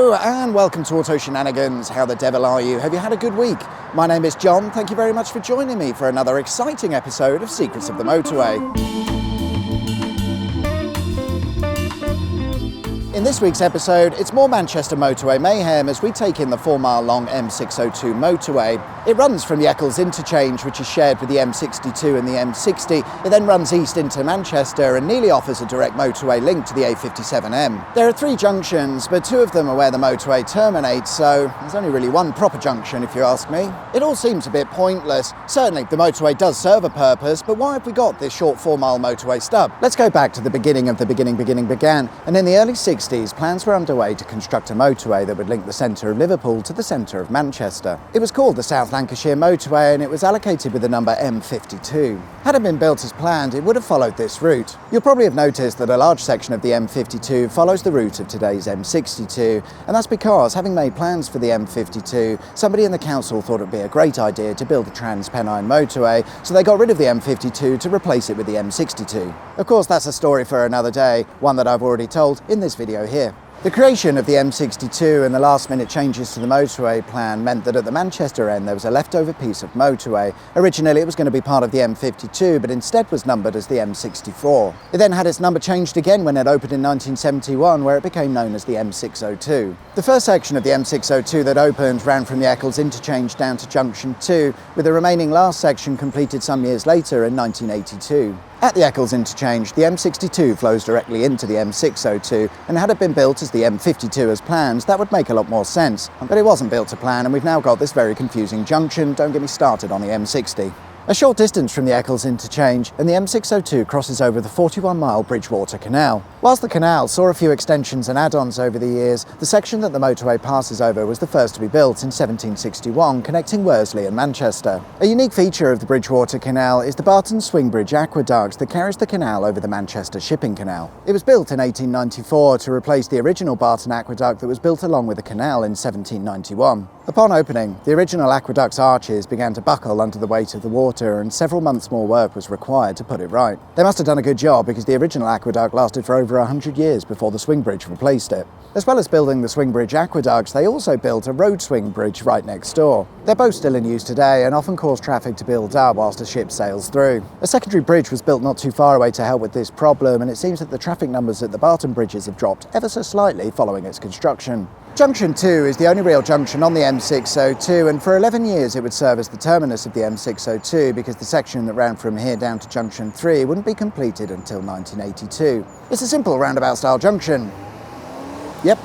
Hello and welcome to Auto Shenanigans. How the devil are you? Have you had a good week? My name is John. Thank you very much for joining me for another exciting episode of Secrets of the Motorway. In this week's episode, it's more Manchester motorway mayhem as we take in the 4-mile-long M602 motorway. It runs from the Eccles interchange, which is shared with the M62 and the M60. It then runs east into Manchester and nearly offers a direct motorway link to the A57M. There are 3 junctions, but 2 of them are where the motorway terminates, so there's only really one proper junction if you ask me. It all seems a bit pointless. Certainly the motorway does serve a purpose, but why have we got this short 4-mile motorway stub? Let's go back to the beginning of the beginning began, and in the early 60s, plans were underway to construct a motorway that would link the centre of Liverpool to the centre of Manchester. It was called the South Lancashire Motorway and it was allocated with the number M52. Had it been built as planned, it would have followed this route. You'll probably have noticed that a large section of the M52 follows the route of today's M62, and that's because, having made plans for the M52, somebody in the council thought it would be a great idea to build a Trans-Pennine motorway, so they got rid of the M52 to replace it with the M62. Of course, that's a story for another day, one that I've already told in this video here. The creation of the M62 and the last-minute changes to the motorway plan meant that at the Manchester end there was a leftover piece of motorway. Originally it was going to be part of the M52, but instead was numbered as the M64. It then had its number changed again when it opened in 1971, where it became known as the M602. The first section of the M602 that opened ran from the Eccles interchange down to Junction 2, with the remaining last section completed some years later in 1982. At the Eccles interchange, the M62 flows directly into the M602, and had it been built as the M52 as planned, that would make a lot more sense. But it wasn't built to plan, and we've now got this very confusing junction. Don't get me started on the M60. A short distance from the Eccles interchange, and the M602 crosses over the 41-mile Bridgewater Canal. Whilst the canal saw a few extensions and add-ons over the years, the section that the motorway passes over was the first to be built in 1761, connecting Worsley and Manchester. A unique feature of the Bridgewater Canal is the Barton Swing Bridge aqueduct that carries the canal over the Manchester Shipping Canal. It was built in 1894 to replace the original Barton aqueduct that was built along with the canal in 1791. Upon opening, the original aqueduct's arches began to buckle under the weight of the water, and several months more work was required to put it right. They must have done a good job because the original aqueduct lasted for over 100 years before the swing bridge replaced it. As well as building the swing bridge aqueduct, they also built a road swing bridge right next door. They're both still in use today and often cause traffic to build up whilst a ship sails through. A secondary bridge was built not too far away to help with this problem, and it seems that the traffic numbers at the Barton bridges have dropped ever so slightly following its construction. Junction 2 is the only real junction on the M602, and for 11 years it would serve as the terminus of the M602 because the section that ran from here down to Junction 3 wouldn't be completed until 1982. It's a simple roundabout-style junction. Yep.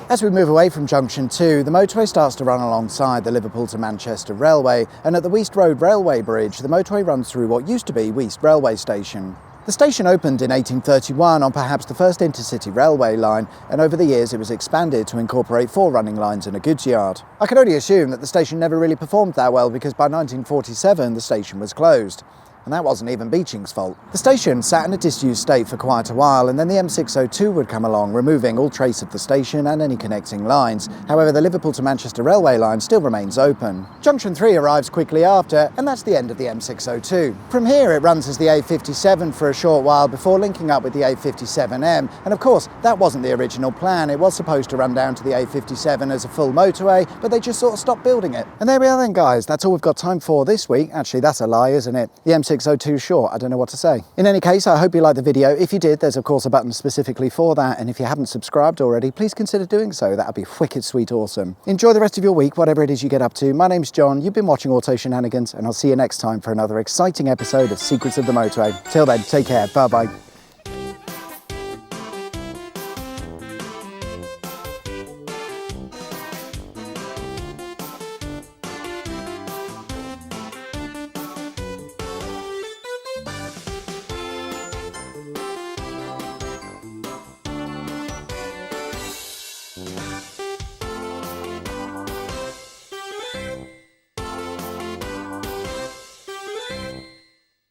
As we move away from Junction 2, the motorway starts to run alongside the Liverpool to Manchester Railway, and at the Weast Road Railway Bridge, the motorway runs through what used to be Weast Railway Station. The station opened in 1831 on perhaps the first intercity railway line, and over the years it was expanded to incorporate 4 running lines and a goods yard. I can only assume that the station never really performed that well because by 1947 the station was closed. And that wasn't even Beeching's fault. The station sat in a disused state for quite a while, and then the M602 would come along, removing all trace of the station and any connecting lines. However, the Liverpool to Manchester railway line still remains open. Junction 3 arrives quickly after, and that's the end of the M602. From here it runs as the A57 for a short while before linking up with the A57M, and of course that wasn't the original plan. It was supposed to run down to the A57 as a full motorway, but they just sort of stopped building it. And there we are then, guys. That's all we've got time for this week. Actually, that's a lie, isn't it? The M602 short, I don't know what to say. In any case, I hope you liked the video. If you did, there's of course a button specifically for that, and if you haven't subscribed already, please consider doing so. That'd be wicked sweet awesome. Enjoy the rest of your week, whatever it is you get up to. My name's John, you've been watching Auto Shenanigans, and I'll see you next time for another exciting episode of Secrets of the Motorway. Till then, take care, bye bye.